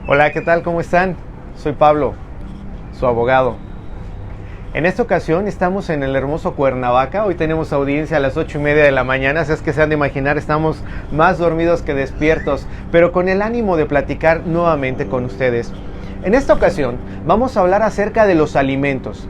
Hola, ¿qué tal? ¿Cómo están? Soy Pablo, su abogado. En esta ocasión estamos en el hermoso Cuernavaca. Hoy tenemos audiencia a las 8:30 de la mañana, así es que se han de imaginar, estamos más dormidos que despiertos, pero con el ánimo de platicar nuevamente con ustedes. En esta ocasión vamos a hablar acerca de los alimentos.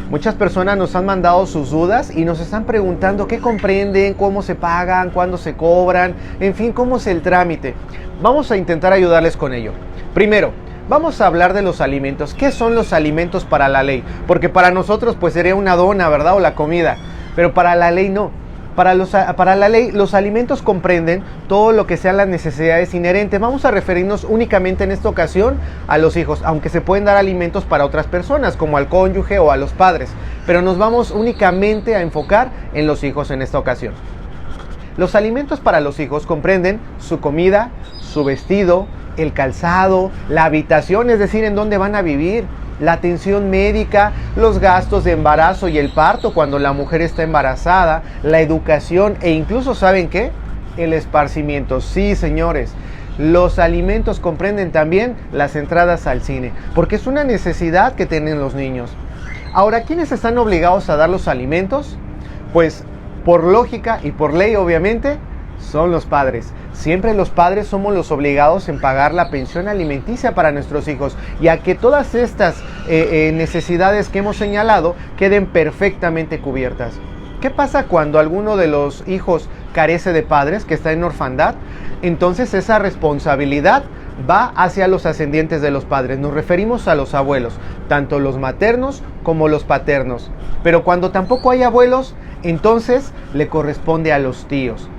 Muchas personas nos han mandado sus dudas y nos están preguntando qué comprenden, cómo se pagan, cuándo se cobran, en fin, cómo es el trámite. Vamos a intentar ayudarles con ello. Primero, vamos a hablar de los alimentos. ¿Qué son los alimentos para la ley? Porque para nosotros pues sería una dona, ¿verdad? O la comida. Pero para la ley no. Para la ley los alimentos comprenden todo lo que sean las necesidades inherentes. Vamos a referirnos únicamente en esta ocasión a los hijos, aunque se pueden dar alimentos para otras personas, como al cónyuge o a los padres. Pero nos vamos únicamente a enfocar en los hijos en esta ocasión. Los alimentos para los hijos comprenden su comida, su vestido, el calzado, la habitación, es decir, en dónde van a vivir, la atención médica, los gastos de embarazo y el parto cuando la mujer está embarazada, la educación e incluso, ¿saben qué? El esparcimiento. Sí, señores, los alimentos comprenden también las entradas al cine, porque es una necesidad que tienen los niños. Ahora, ¿quiénes están obligados a dar los alimentos? Pues, por lógica y por ley, obviamente, son los padres. Siempre los padres somos los obligados en pagar la pensión alimenticia para nuestros hijos, y a que todas estas necesidades que hemos señalado queden perfectamente cubiertas. ¿Qué pasa cuando alguno de los hijos carece de padres, que está en orfandad? Entonces esa responsabilidad va hacia los ascendientes de los padres. Nos referimos a los abuelos, tanto los maternos como los paternos. Pero cuando tampoco hay abuelos, entonces le corresponde a los tíos.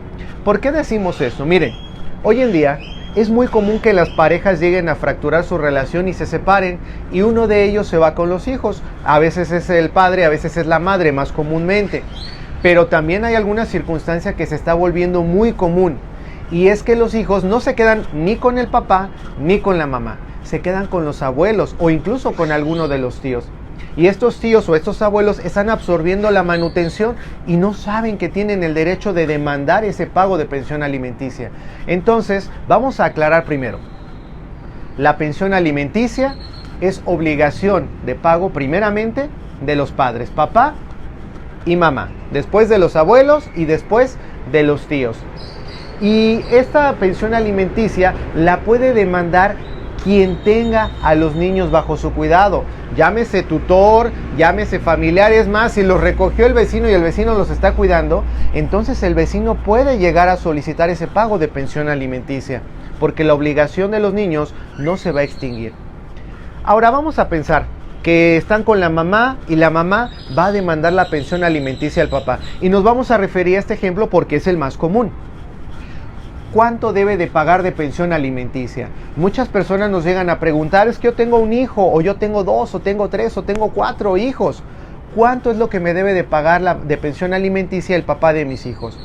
¿Por qué decimos eso? Miren, hoy en día es muy común que las parejas lleguen a fracturar su relación y se separen, y uno de ellos se va con los hijos. A veces es el padre, a veces es la madre, más comúnmente. Pero también hay alguna circunstancia que se está volviendo muy común, y es que los hijos no se quedan ni con el papá ni con la mamá. Se quedan con los abuelos o incluso con alguno de los tíos. Y estos tíos o estos abuelos están absorbiendo la manutención y no saben que tienen el derecho de demandar ese pago de pensión alimenticia. Entonces, vamos a aclarar primero. La pensión alimenticia es obligación de pago primeramente de los padres, papá y mamá, después de los abuelos y después de los tíos. Y esta pensión alimenticia la puede demandar quien tenga a los niños bajo su cuidado, llámese tutor, llámese familiar. Es más, si los recogió el vecino y el vecino los está cuidando, entonces el vecino puede llegar a solicitar ese pago de pensión alimenticia, porque la obligación de los niños no se va a extinguir. Ahora vamos a pensar que están con la mamá y la mamá va a demandar la pensión alimenticia al papá, y nos vamos a referir a este ejemplo porque es el más común. ¿Cuánto debe de pagar de pensión alimenticia? Muchas personas nos llegan a preguntar, es que yo tengo un hijo, o yo tengo 2, o tengo 3, o tengo 4 hijos. ¿Cuánto es lo que me debe de pagar de pensión alimenticia el papá de mis hijos?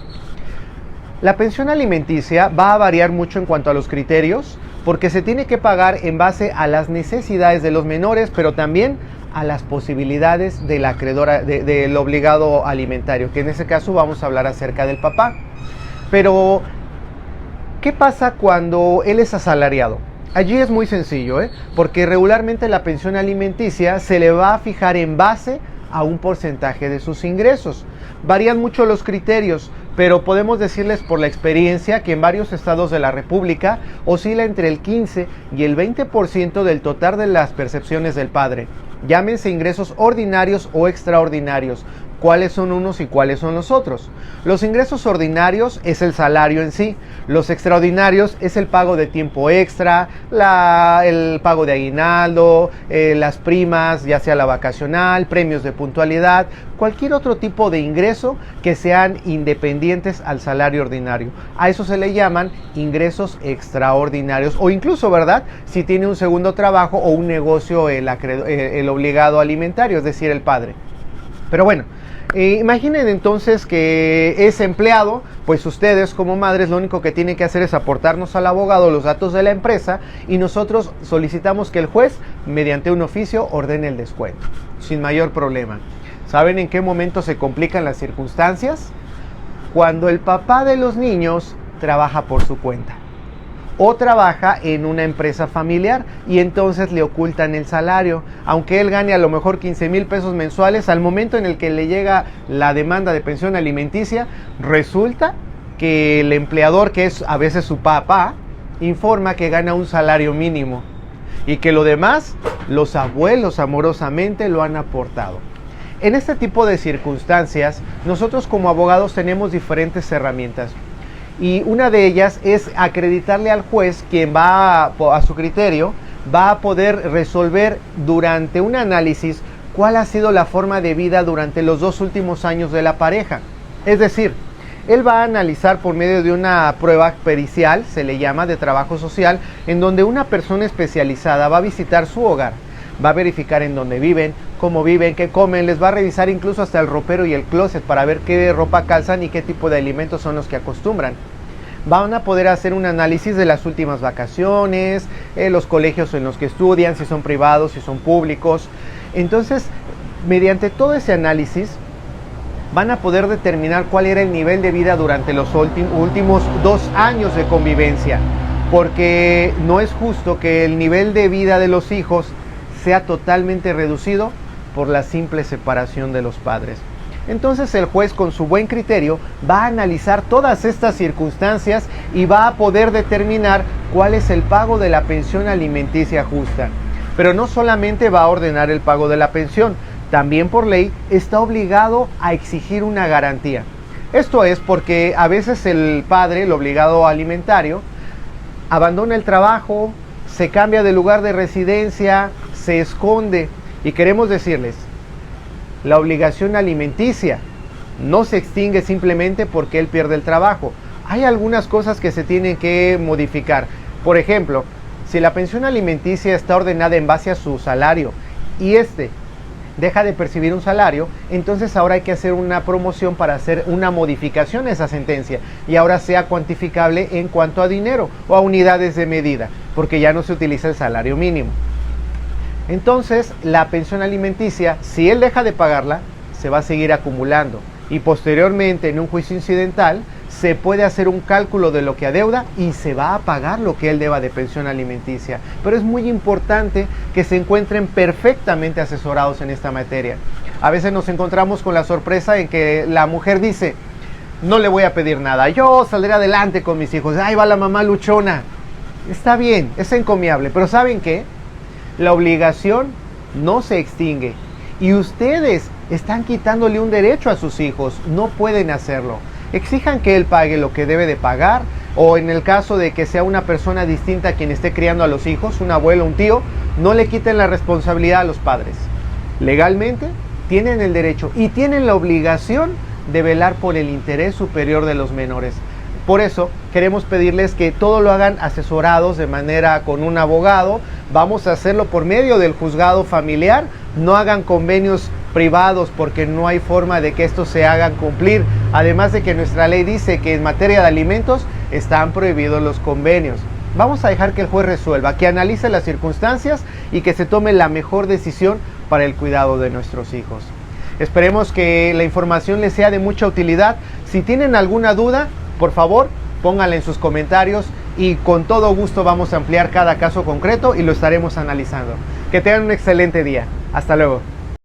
La pensión alimenticia va a variar mucho en cuanto a los criterios, porque se tiene que pagar en base a las necesidades de los menores, pero también a las posibilidades del acreedor, del obligado alimentario, que en ese caso vamos a hablar acerca del papá. Pero ¿qué pasa cuando él es asalariado? Allí es muy sencillo, porque regularmente la pensión alimenticia se le va a fijar en base a un porcentaje de sus ingresos. Varían mucho los criterios, pero podemos decirles por la experiencia que en varios estados de la República oscila entre el 15 y el 20% del total de las percepciones del padre. Llámense ingresos ordinarios o extraordinarios. ¿Cuáles son unos y cuáles son los otros? Los ingresos ordinarios es el salario en sí. Los extraordinarios es el pago de tiempo extra, el pago de aguinaldo, las primas, ya sea la vacacional, premios de puntualidad, cualquier otro tipo de ingreso que sean independientes al salario ordinario. A eso se le llaman ingresos extraordinarios, o incluso, ¿verdad?, si tiene un segundo trabajo o un negocio el obligado alimentario, es decir, el padre. Pero bueno, Imaginen entonces que ese empleado, pues ustedes como madres lo único que tienen que hacer es aportarnos al abogado los datos de la empresa y nosotros solicitamos que el juez, mediante un oficio, ordene el descuento, sin mayor problema. ¿Saben en qué momento se complican las circunstancias? Cuando el papá de los niños trabaja por su cuenta o trabaja en una empresa familiar y entonces le ocultan el salario. Aunque él gane a lo mejor 15,000 pesos mensuales, al momento en el que le llega la demanda de pensión alimenticia, resulta que el empleador, que es a veces su papá, informa que gana un salario mínimo y que lo demás los abuelos amorosamente lo han aportado. En este tipo de circunstancias, nosotros como abogados tenemos diferentes herramientas. Y una de ellas es acreditarle al juez, quien va a su criterio, va a poder resolver durante un análisis cuál ha sido la forma de vida durante los 2 últimos años de la pareja. Es decir, él va a analizar por medio de una prueba pericial, se le llama, de trabajo social, en donde una persona especializada va a visitar su hogar, va a verificar en dónde viven, cómo viven, qué comen, les va a revisar incluso hasta el ropero y el closet para ver qué ropa calzan y qué tipo de alimentos son los que acostumbran. Van a poder hacer un análisis de las últimas vacaciones, los colegios en los que estudian, si son privados, si son públicos. Entonces, mediante todo ese análisis, van a poder determinar cuál era el nivel de vida durante los últimos 2 años de convivencia. Porque no es justo que el nivel de vida de los hijos sea totalmente reducido por la simple separación de los padres. Entonces el juez, con su buen criterio, va a analizar todas estas circunstancias y va a poder determinar cuál es el pago de la pensión alimenticia justa. Pero no solamente va a ordenar el pago de la pensión, también por ley está obligado a exigir una garantía. Esto es porque a veces el padre, el obligado alimentario, abandona el trabajo, se cambia de lugar de residencia, se esconde, y queremos decirles, la obligación alimenticia no se extingue simplemente porque él pierde el trabajo. Hay algunas cosas que se tienen que modificar. Por ejemplo, si la pensión alimenticia está ordenada en base a su salario y deja de percibir un salario, entonces ahora hay que hacer una promoción para hacer una modificación a esa sentencia y ahora sea cuantificable en cuanto a dinero o a unidades de medida, porque ya no se utiliza el salario mínimo. Entonces, la pensión alimenticia, si él deja de pagarla, se va a seguir acumulando y posteriormente en un juicio incidental se puede hacer un cálculo de lo que adeuda y se va a pagar lo que él deba de pensión alimenticia. Pero es muy importante que se encuentren perfectamente asesorados en esta materia. A veces nos encontramos con la sorpresa en que la mujer dice, no le voy a pedir nada, yo saldré adelante con mis hijos, ahí va la mamá luchona. Está bien, es encomiable, pero ¿saben qué? La obligación no se extingue y ustedes están quitándole un derecho a sus hijos, no pueden hacerlo. Exijan que él pague lo que debe de pagar, o en el caso de que sea una persona distinta a quien esté criando a los hijos, un abuelo, un tío, no le quiten la responsabilidad a los padres. Legalmente tienen el derecho y tienen la obligación de velar por el interés superior de los menores. Por eso queremos pedirles que todo lo hagan asesorados de manera con un abogado. Vamos a hacerlo por medio del juzgado familiar. No hagan convenios privados porque no hay forma de que estos se hagan cumplir. Además de que nuestra ley dice que en materia de alimentos están prohibidos los convenios. Vamos a dejar que el juez resuelva, que analice las circunstancias y que se tome la mejor decisión para el cuidado de nuestros hijos. Esperemos que la información les sea de mucha utilidad. Si tienen alguna duda, por favor, pónganla en sus comentarios y con todo gusto vamos a ampliar cada caso concreto y lo estaremos analizando. Que tengan un excelente día. Hasta luego.